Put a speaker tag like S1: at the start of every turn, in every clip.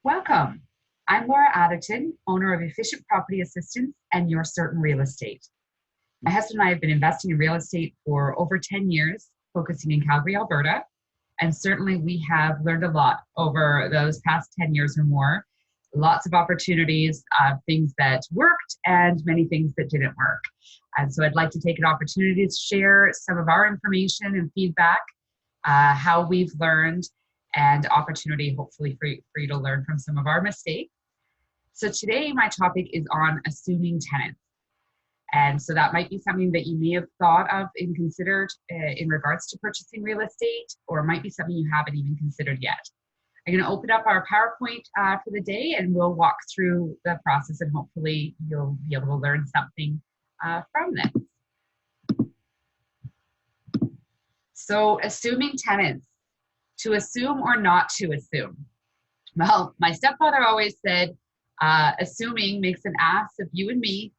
S1: Welcome. I'm Laura Atherton, owner of Efficient Property Assistance and Your Certain Real Estate. My husband and I have been investing in real estate for over 10 years, focusing in Calgary, Alberta. And certainly we have learned a lot over those past 10 years or more. Lots of opportunities, things that worked and many things that didn't work. And so I'd like to take an opportunity to share some of our information and feedback, how we've learned, and opportunity hopefully for you to learn from some of our mistakes. So today my topic is on assuming tenants. And so that might be something that you may have thought of and considered in regards to purchasing real estate, or it might be something you haven't even considered yet. I'm going to open up our PowerPoint for the day and we'll walk through the process and hopefully you'll be able to learn something from this. So assuming tenants, to assume or not to assume. Well, my stepfather always said, assuming makes an ass of you and me.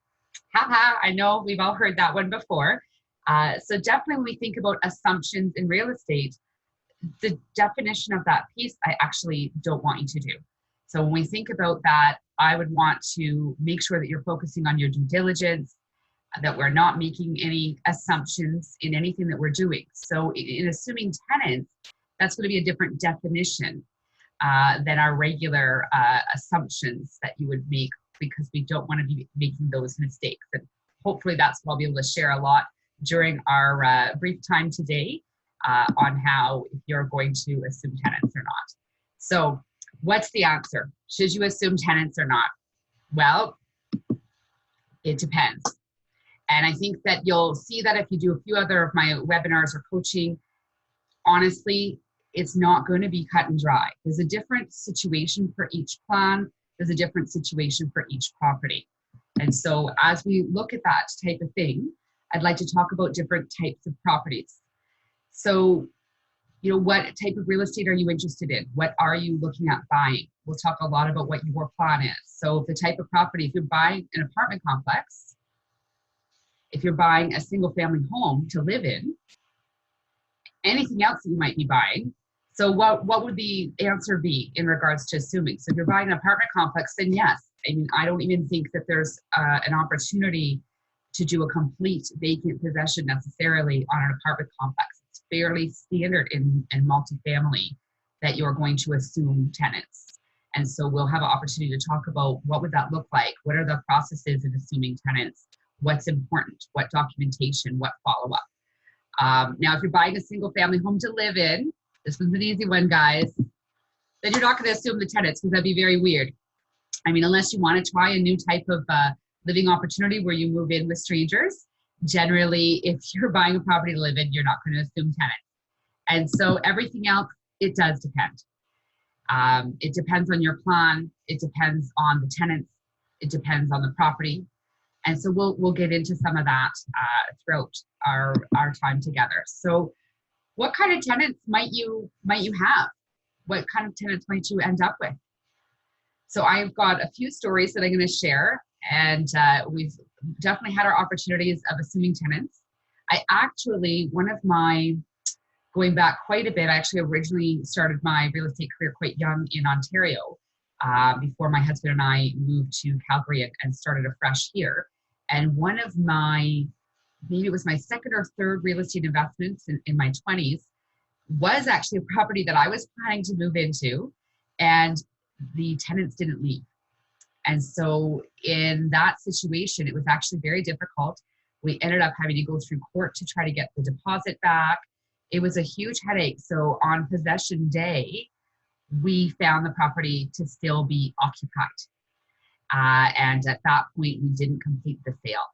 S1: Haha, I know we've all heard that one before. So definitely when we think about assumptions in real estate, the definition of that piece, I actually don't want you to do. So when we think about that, I would want to make sure that you're focusing on your due diligence, that we're not making any assumptions in anything that we're doing. So in assuming tenants, that's going to be a different definition than our regular assumptions that you would make, because we don't want to be making those mistakes. And hopefully that's what I'll be able to share a lot during our brief time today on how if you're going to assume tenants or not. So what's the answer? Should you assume tenants or not? Well, it depends. And I think that you'll see that if you do a few other of my webinars or coaching, honestly, it's not going to be cut and dry. There's a different situation for each plan. There's a different situation for each property. And so as we look at that type of thing, I'd like to talk about different types of properties. So, what type of real estate are you interested in? What are you looking at buying? We'll talk a lot about what your plan is. So the type of property, if you're buying an apartment complex, if you're buying a single family home to live in, anything else that you might be buying. So what would the answer be in regards to assuming? So if you're buying an apartment complex, then yes. I mean, I don't even think that there's an opportunity to do a complete vacant possession necessarily on an apartment complex. It's fairly standard in multifamily that you're going to assume tenants. And so we'll have an opportunity to talk about what would that look like? What are the processes in assuming tenants? What's important? What documentation? What follow-up? Now, if you're buying a single family home to live in, this was an easy one, guys, then you're not going to assume the tenants, because that'd be very weird. I mean, unless you want to try a new type of living opportunity where you move in with strangers, generally, if you're buying a property to live in, you're not going to assume tenants. And so everything else, it does depend. It depends on your plan. It depends on the tenants. It depends on the property. And so we'll get into some of that throughout our time together. So what kind of tenants might you have? What kind of tenants might you end up with? So I've got a few stories that I'm going to share, and we've definitely had our opportunities of assuming tenants. Going back quite a bit, I actually originally started my real estate career quite young in Ontario before my husband and I moved to Calgary and started afresh here. And one of maybe it was my second or third real estate investments in my 20s, was actually a property that I was planning to move into, and the tenants didn't leave. And so in that situation, it was actually very difficult. We ended up having to go through court to try to get the deposit back. It was a huge headache. So on possession day, we found the property to still be occupied. And at that point, we didn't complete the sale.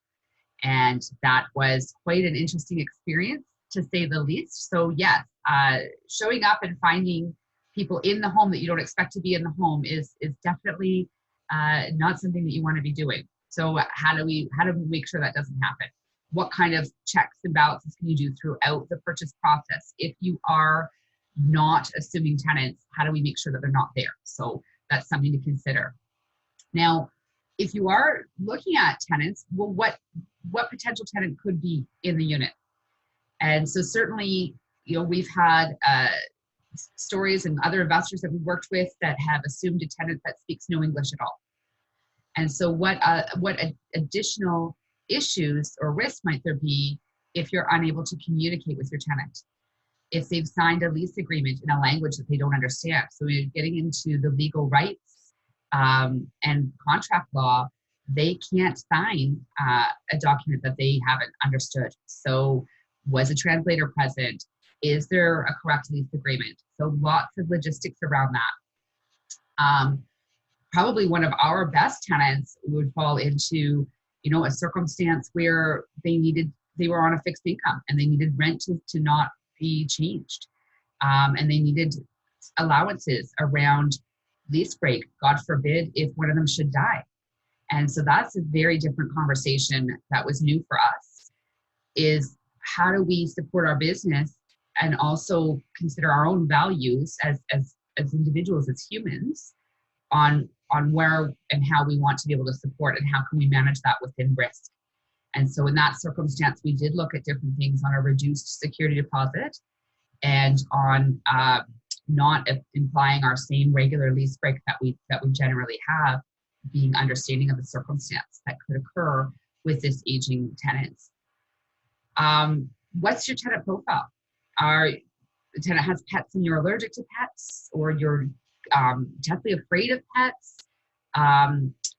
S1: And that was quite an interesting experience, to say the least. So yes, showing up and finding people in the home that you don't expect to be in the home is definitely not something that you want to be doing. So how do we make sure that doesn't happen? What kind of checks and balances can you do throughout the purchase process? If you are not assuming tenants, how do we make sure that they're not there? So that's something to consider. Now, if you are looking at tenants, well, what potential tenant could be in the unit? And so certainly, we've had stories and other investors that we worked with that have assumed a tenant that speaks no English at all. And so what additional issues or risks might there be if you're unable to communicate with your tenant? If they've signed a lease agreement in a language that they don't understand. So we're getting into the legal rights and contract law. They can't sign a document that they haven't understood. So was a translator present? Is there a correct lease agreement? So lots of logistics around that. Probably one of our best tenants would fall into, a circumstance where they were on a fixed income and they needed rent to not be changed. And they needed allowances around lease break, God forbid, if one of them should die. And so that's a very different conversation that was new for us, is how do we support our business and also consider our own values as individuals, as humans, on where and how we want to be able to support and how can we manage that within risk. And so in that circumstance, we did look at different things on a reduced security deposit and on not implying our same regular lease break that we generally have, being understanding of the circumstance that could occur with this aging tenants. What's your tenant profile? The tenant has pets and you're allergic to pets, or you're deathly afraid of pets?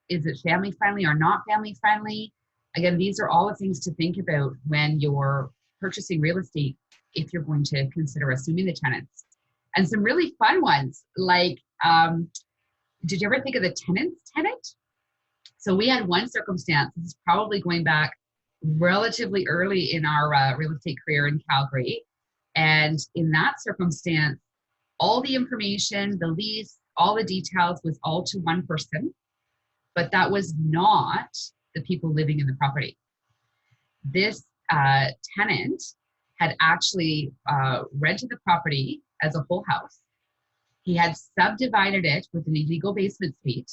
S1: Is it family friendly or not family friendly? Again, these are all the things to think about when you're purchasing real estate, if you're going to consider assuming the tenants. And some really fun ones, like, did you ever think of the tenant's tenant? So we had one circumstance, this is probably going back relatively early in our real estate career in Calgary. And in that circumstance, all the information, the lease, all the details was all to one person, but that was not the people living in the property. This tenant had actually rented the property as a whole house. He had subdivided it with an illegal basement suite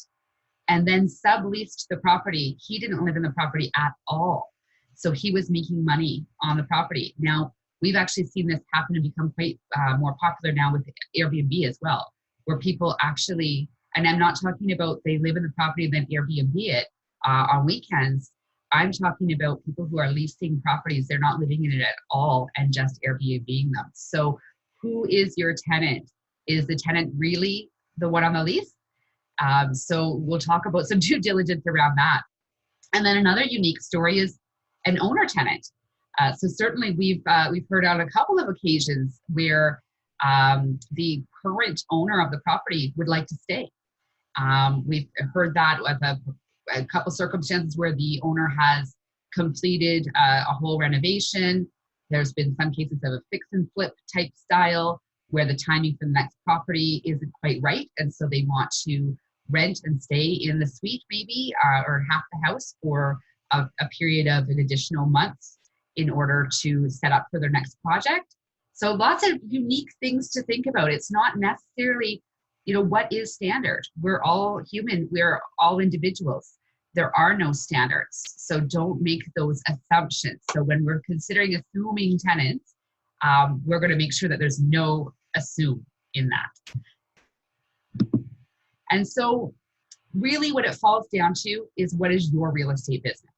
S1: and then subleased the property. He didn't live in the property at all. So he was making money on the property. Now, we've actually seen this happen and become quite more popular now with Airbnb as well, where people actually, and I'm not talking about they live in the property and then Airbnb it on weekends. I'm talking about people who are leasing properties. They're not living in it at all and just Airbnb-ing them. So who is your tenant? Is the tenant really the one on the lease? So we'll talk about some due diligence around that. And then another unique story is an owner tenant. So certainly we've heard on a couple of occasions where the current owner of the property would like to stay. We've heard that with a couple circumstances where the owner has completed a whole renovation. There's been some cases of a fix and flip type style where the timing for the next property isn't quite right. And so they want to rent and stay in the suite maybe, or half the house for a period of an additional months in order to set up for their next project. So lots of unique things to think about. It's not necessarily, what is standard? We're all human. We're all individuals. There are no standards. So don't make those assumptions. So when we're considering assuming tenants, we're going to make sure that there's no assume in that. And so really what it falls down to is, what is your real estate business?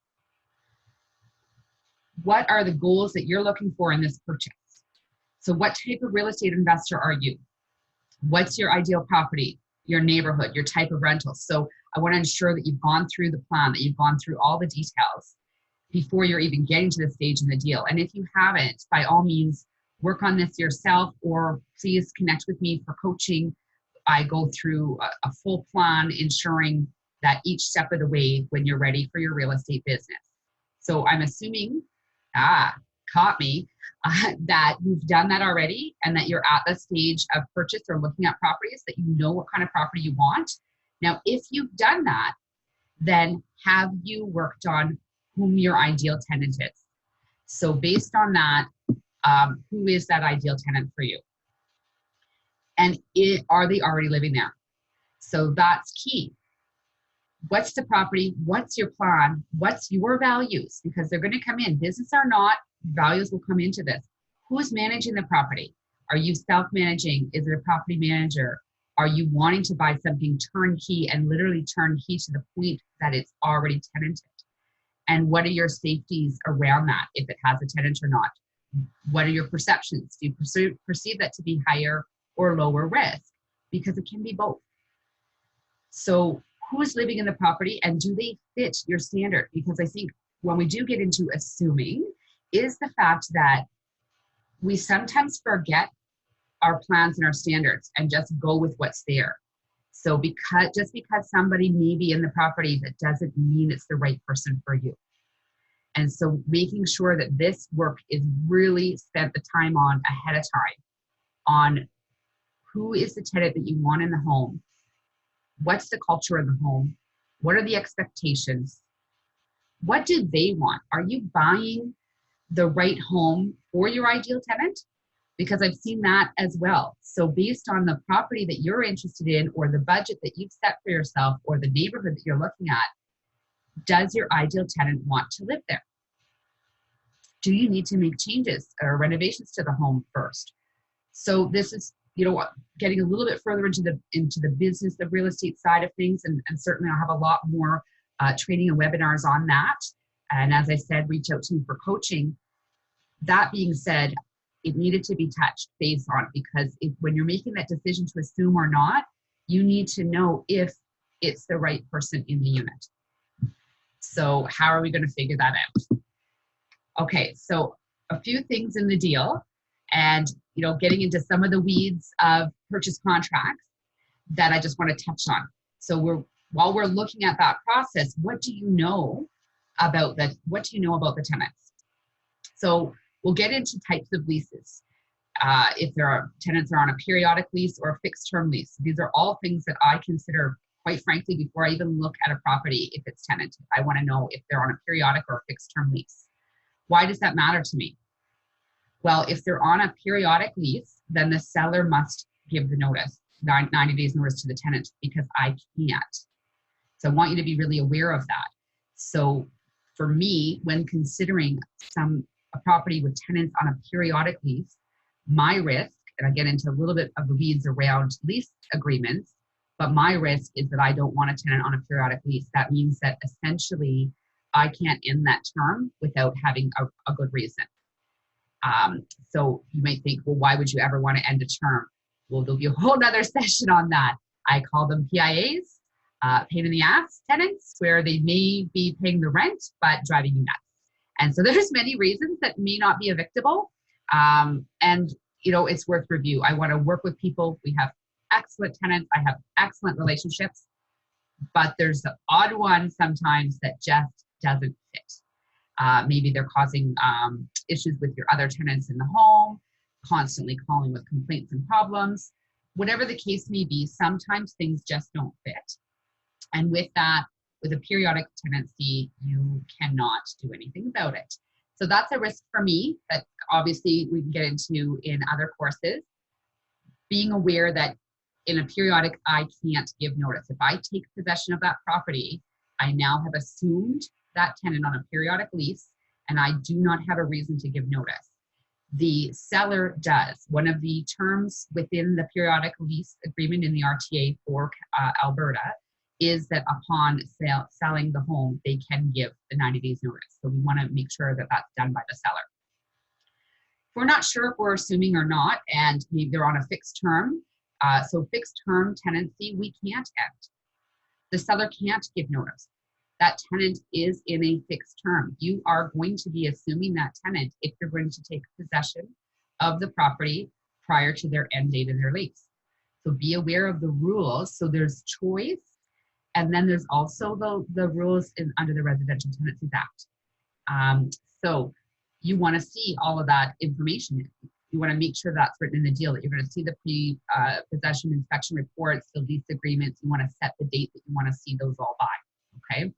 S1: What are the goals that you're looking for in this purchase? So what type of real estate investor are you? What's your ideal property, your neighborhood, your type of rental? So I want to ensure that you've gone through the plan, that you've gone through all the details before you're even getting to the stage in the deal. And if you haven't, by all means, work on this yourself, or please connect with me for coaching. I go through a full plan, ensuring that each step of the way when you're ready for your real estate business. So I'm assuming, caught me, that you've done that already and that you're at the stage of purchase or looking at properties, that you know what kind of property you want. Now, if you've done that, then have you worked on whom your ideal tenant is? So based on that, who is that ideal tenant for you? And are they already living there? So that's key. What's the property? What's your plan? What's your values? Because they're going to come in. Business or not, values will come into this. Who's managing the property? Are you self-managing? Is it a property manager? Are you wanting to buy something turnkey and literally turnkey to the point that it's already tenanted? And what are your safeties around that, if it has a tenant or not? What are your perceptions? Do you perceive that to be higher or lower risk? Because it can be both. So who's living in the property and do they fit your standard? Because I think when we do get into assuming is the fact that we sometimes forget our plans and our standards and just go with what's there. So because somebody may be in the property, that doesn't mean it's the right person for you. And so making sure that this work is really spent the time on ahead of time on who is the tenant that you want in the home, what's the culture in the home, what are the expectations, what do they want? Are you buying the right home for your ideal tenant? Because I've seen that as well. So based on the property that you're interested in or the budget that you've set for yourself or the neighborhood that you're looking at, does your ideal tenant want to live there? Do you need to make changes or renovations to the home first? So this is, getting a little bit further into the business of real estate side of things, and certainly I'll have a lot more training and webinars on that. And as I said, reach out to me for coaching. That being said, it needed to be touched based on, because when you're making that decision to assume or not, you need to know if it's the right person in the unit. So how are we going to figure that out? Okay, so a few things in the deal, and getting into some of the weeds of purchase contracts that I just want to touch on. So while we're looking at that process, what do you know about the tenants? So we'll get into types of leases. If tenants are on a periodic lease or a fixed term lease. These are all things that I consider, quite frankly, before I even look at a property, if it's tenanted. I want to know if they're on a periodic or a fixed term lease. Why does that matter to me? Well, if they're on a periodic lease, then the seller must give the notice, 90 days notice to the tenant, because I can't. So I want you to be really aware of that. So for me, when considering a property with tenants on a periodic lease, my risk, and I get into a little bit of the weeds around lease agreements, but my risk is that I don't want a tenant on a periodic lease. That means that essentially I can't end that term without having a good reason. So you might think, well, why would you ever want to end a term? Well, there'll be a whole nother session on that. I call them PIAs, pain in the ass tenants, where they may be paying the rent, but driving you nuts. And so there's many reasons that may not be evictable. And it's worth review. I want to work with people. We have excellent tenants. I have excellent relationships, but there's the odd one sometimes that just doesn't fit. Maybe they're causing issues with your other tenants in the home, constantly calling with complaints and problems. Whatever the case may be, sometimes things just don't fit. And with that, with a periodic tenancy, you cannot do anything about it. So that's a risk for me that obviously we can get into in other courses. Being aware that in a periodic, I can't give notice. If I take possession of that property, I now have assumed that tenant on a periodic lease, and I do not have a reason to give notice. The seller does. One of the terms within the periodic lease agreement in the RTA for Alberta is that upon selling the home, they can give the 90 days notice. So we want to make sure that that's done by the seller. If we're not sure if we're assuming or not, and maybe they're on a fixed term, so fixed term tenancy, we can't end. The seller can't give notice. That tenant is in a fixed term. You are going to be assuming that tenant if you're going to take possession of the property prior to their end date of their lease. So be aware of the rules. So there's choice, and then there's also the rules under the Residential Tenancies Act. So you want to see all of that information. You want to make sure that's written in the deal, that you're going to see the pre-possession inspection reports, the lease agreements. You want to set the date that you want to see those all by, okay?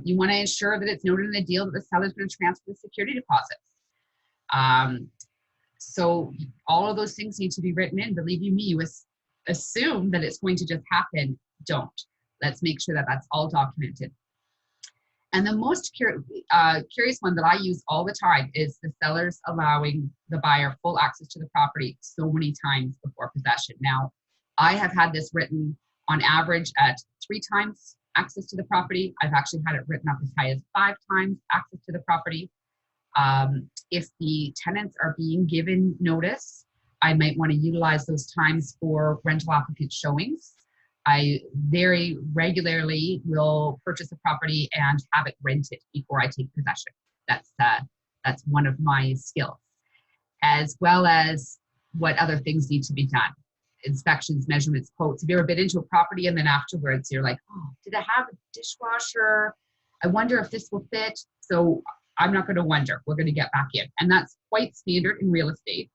S1: You want to ensure that it's noted in the deal that the seller is going to transfer the security deposits. So all of those things need to be written in. Believe you me, you assume that it's going to just happen. Don't. Let's make sure that that's all documented. And the most curious one that I use all the time is the sellers allowing the buyer full access to the property so many times before possession. Now, I have had this written on average at 3 times access to the property. I've actually had it written up as high as 5 times access to the property. If the tenants are being given notice, I might want to utilize those times for rental applicant showings. I very regularly will purchase a property and have it rented before I take possession. That's one of my skills, as well as what other things need to be done. Inspections, measurements, quotes. Have you ever been into a property and then afterwards you're like, oh, did I have a dishwasher? I wonder if this will fit. So I'm not going to wonder. We're going to get back in. And that's quite standard in real estate,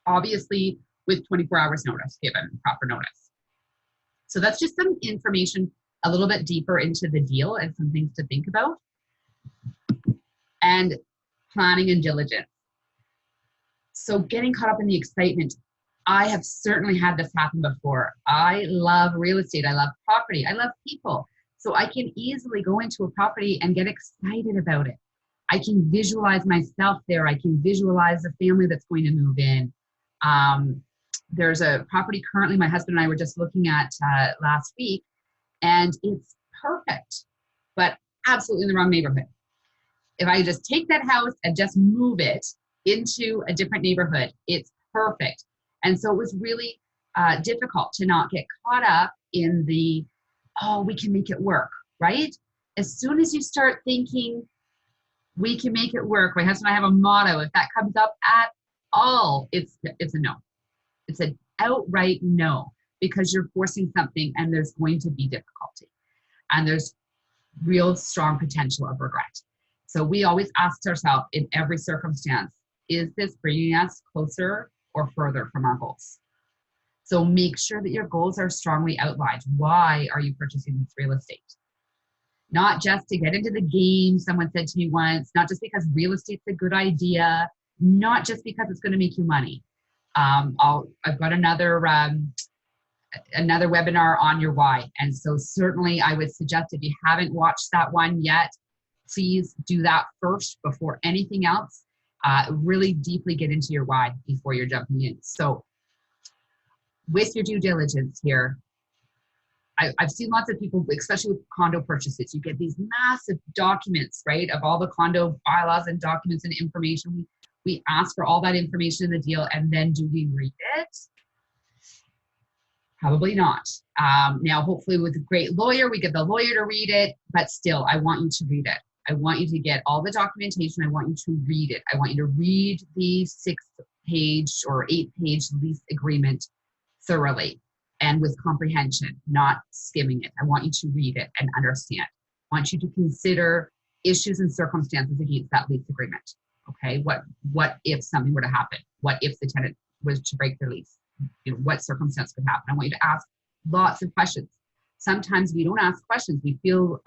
S1: obviously with 24 hours notice, given proper notice. So that's just some information a little bit deeper into the deal and some things to think about. And planning and diligence. So getting caught up in the excitement. I have certainly had this happen before. I love real estate. I love property. I love people. So I can easily go into a property and get excited about it. I can visualize myself there. I can visualize the family that's going to move in. There's a property currently my husband and I were just looking at last week, and it's perfect, but absolutely in the wrong neighborhood. If I just take that house and just move it into a different neighborhood, it's perfect. And so it was really difficult to not get caught up in the, oh, we can make it work, right? As soon as you start thinking, we can make it work, my husband and I have a motto, if that comes up at all, it's a no. It's an outright no, because you're forcing something and there's going to be difficulty. And there's real strong potential of regret. So we always ask ourselves in every circumstance, is this bringing us closer or further from our goals? So make sure that your goals are strongly outlined. Why are you purchasing this real estate? Not just to get into the game, someone said to me once, not just because real estate's a good idea, not just because it's going to make you money. I've got another webinar on your why. And so certainly I would suggest, if you haven't watched that one yet, please do that first before anything else. Really deeply get into your why before you're jumping in. So with your due diligence here, I've seen lots of people, especially with condo purchases, you get these massive documents, right, of all the condo bylaws and documents and information. We ask for all that information in the deal, and then do we read it? Probably not. Now, hopefully with a great lawyer, we get the lawyer to read it, but still, I want you to read it. I want you to get all the documentation. I want you to read it. I want you to read the 6-page or 8-page lease agreement thoroughly and with comprehension, not skimming it. I want you to read it and understand. I want you to consider issues and circumstances against that lease agreement. Okay, what if something were to happen? What if the tenant was to break their lease? You know, what circumstance could happen? I want you to ask lots of questions. Sometimes we don't ask questions. We feel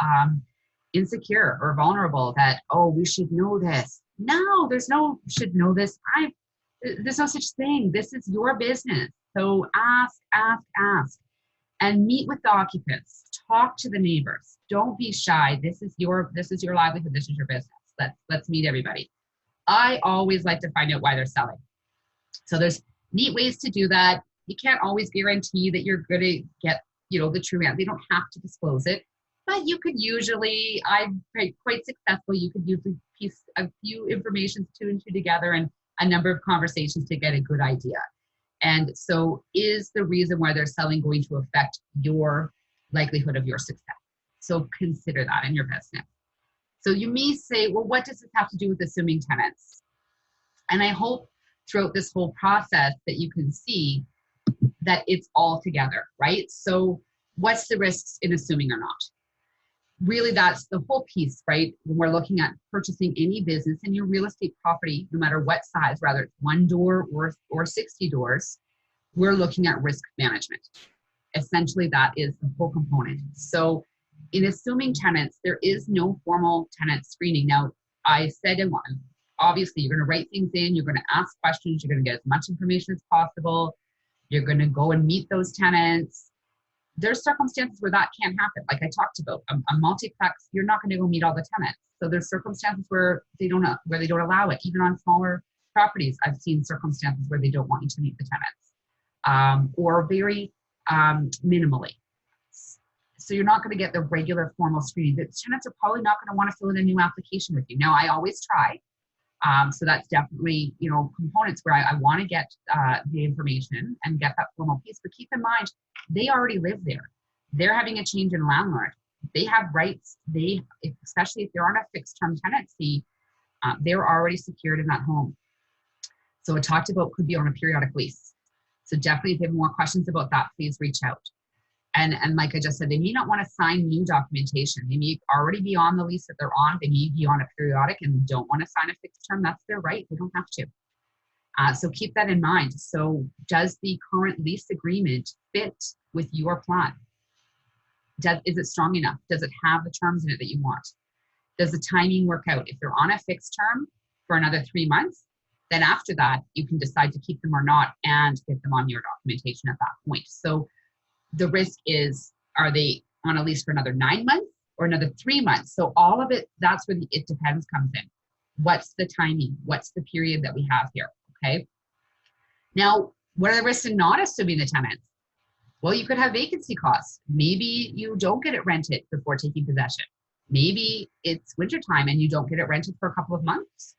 S1: insecure or vulnerable that, oh, we should know this. No, there's no should know this. There's no such thing. This is your business. So ask, and meet with the occupants. Talk to the neighbors. Don't be shy. This is your livelihood. This is your business. Let's meet everybody. I always like to find out why they're selling. So there's neat ways to do that. You can't always guarantee that you're going to get, the true answer. They don't have to disclose it, but you could usually, I'm quite successful. You could usually piece a few information, 2 and 2 together, and a number of conversations to get a good idea. And so is the reason why they're selling going to affect your likelihood of your success? So consider that in your business. So you may say, well, what does this have to do with assuming tenants? And I hope throughout this whole process that you can see that it's all together, right? So what's the risks in assuming or not? Really, that's the whole piece, right? When we're looking at purchasing any business in your real estate property, no matter what size, whether it's 1 door or 60 doors, we're looking at risk management. Essentially, that is the whole component. So in assuming tenants, there is no formal tenant screening. Now, I said in one, obviously, you're going to write things in, you're going to ask questions, you're going to get as much information as possible, you're going to go and meet those tenants. there's circumstances where that can't happen. Like I talked about, a multiplex, you're not going to go meet all the tenants. So there's circumstances where they don't allow it. Even on smaller properties, I've seen circumstances where they don't want you to meet the tenants, or very minimally. So you're not going to get the regular formal screening. The tenants are probably not going to want to fill in a new application with you. Now, I always try. So that's definitely, components where I want to get the information and get that formal piece. But keep in mind, they already live there. They're having a change in landlord. They have rights. Especially if they're on a fixed term tenancy, they're already secured in that home. So it talked about could be on a periodic lease. So definitely, if you have more questions about that, please reach out. And like I just said, they may not want to sign new documentation. They may already be on the lease that they're on. They may be on a periodic and don't want to sign a fixed term. That's their right. They don't have to. So keep that in mind. So does the current lease agreement fit with your plan? Is it strong enough? Does it have the terms in it that you want? Does the timing work out? If they're on a fixed term for another 3 months, then after that, you can decide to keep them or not and get them on your documentation at that point. So the risk is, are they on a lease for another 9 months or another 3 months? So all of it, that's where the it depends comes in. What's the timing? What's the period that we have here? Okay. Now, what are the risks in not assuming the tenants? Well, you could have vacancy costs. Maybe you don't get it rented before taking possession. Maybe it's wintertime and you don't get it rented for a couple of months.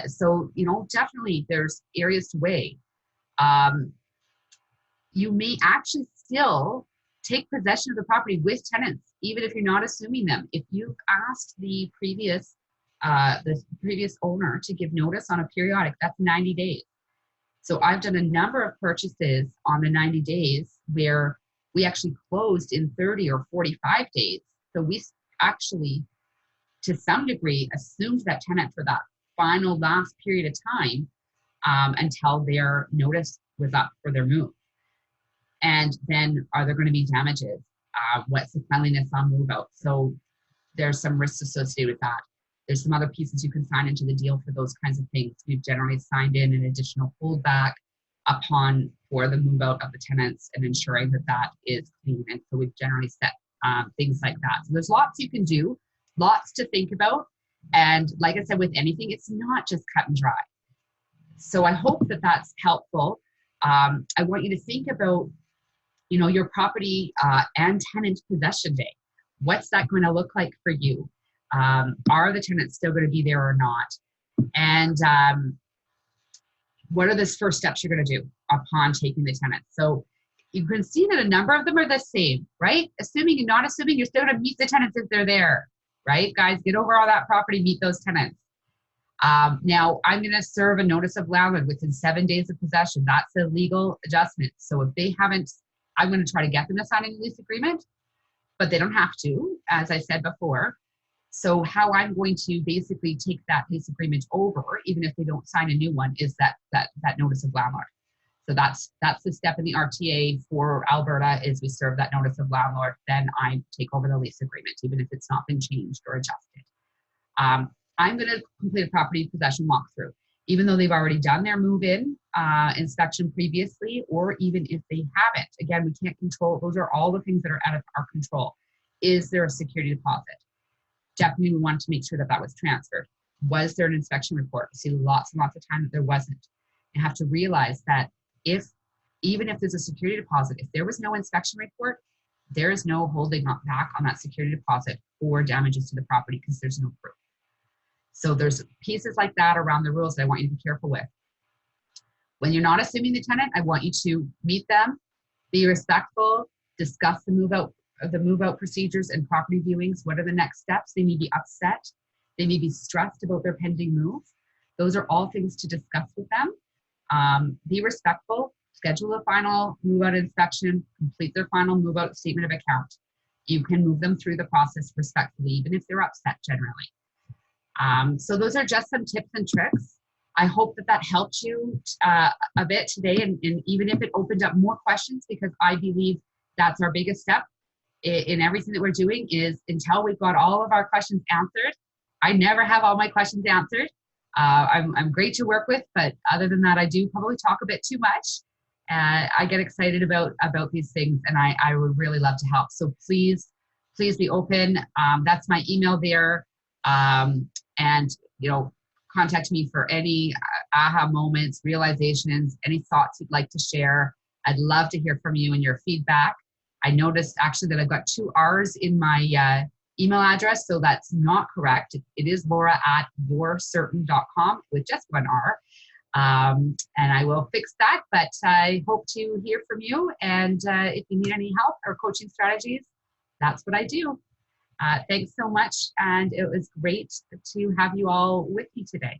S1: So, definitely there's areas to weigh. You may actually still take possession of the property with tenants, even if you're not assuming them. If you've asked the previous owner to give notice on a periodic, that's 90 days. So I've done a number of purchases on the 90 days where we actually closed in 30 or 45 days. So we actually, to some degree, assumed that tenant for that final last period of time until their notice was up for their move. And then are there going to be damages? What's the cleanliness on move out? So there's some risks associated with that. There's some other pieces you can sign into the deal for those kinds of things. We've generally signed in an additional holdback for the move out of the tenants and ensuring that that is clean. And so we've generally set things like that. So there's lots you can do, lots to think about. And like I said, with anything, it's not just cut and dry. So I hope that that's helpful. I want you to think about, your property and tenant possession day. What's that going to look like for you? Are the tenants still going to be there or not? And what are the first steps you're going to do upon taking the tenants? So you can see that a number of them are the same, right? Assuming and not assuming, you're still going to meet the tenants if they're there, right? Guys, get over all that property, meet those tenants. Now, I'm going to serve a notice of landlord within 7 days of possession. That's a legal adjustment. So if they haven't, I'm going to try to get them to sign a lease agreement, but they don't have to, as I said before. So how I'm going to basically take that lease agreement over, even if they don't sign a new one, is that notice of landlord. So that's the step in the RTA for Alberta, is we serve that notice of landlord, then I take over the lease agreement, even if it's not been changed or adjusted. I'm going to complete a property possession walkthrough, even though they've already done their move-in inspection previously, or even if they haven't. Again, we can't control, those are all the things that are out of our control. Is there a security deposit? Definitely we wanted to make sure that that was transferred. Was there an inspection report? We see lots and lots of time that there wasn't. You have to realize that even if there's a security deposit, if there was no inspection report, there is no holding back on that security deposit for damages to the property because there's no proof. So there's pieces like that around the rules that I want you to be careful with. When you're not assuming the tenant, I want you to meet them, be respectful, discuss the move out procedures and property viewings. What are the next steps? They may be upset. They may be stressed about their pending move. Those are all things to discuss with them. Be respectful, schedule a final move out inspection, complete their final move out statement of account. You can move them through the process respectfully, even if they're upset generally. So those are just some tips and tricks. I hope that helped you a bit today, and even if it opened up more questions, because I believe that's our biggest step in everything that we're doing, is until we've got all of our questions answered. I never have all my questions answered. I'm great to work with, but other than that, I do probably talk a bit too much. I get excited about these things, and I would really love to help. So please be open. That's my email there, and contact me for any aha moments, realizations, any thoughts you'd like to share. I'd love to hear from you and your feedback. I noticed actually that I've got 2 R's in my email address, so that's not correct. It is laura@yourcertain.com with just 1 R. And I will fix that, but I hope to hear from you. And if you need any help or coaching strategies, that's what I do. Thanks so much. And it was great to have you all with me today.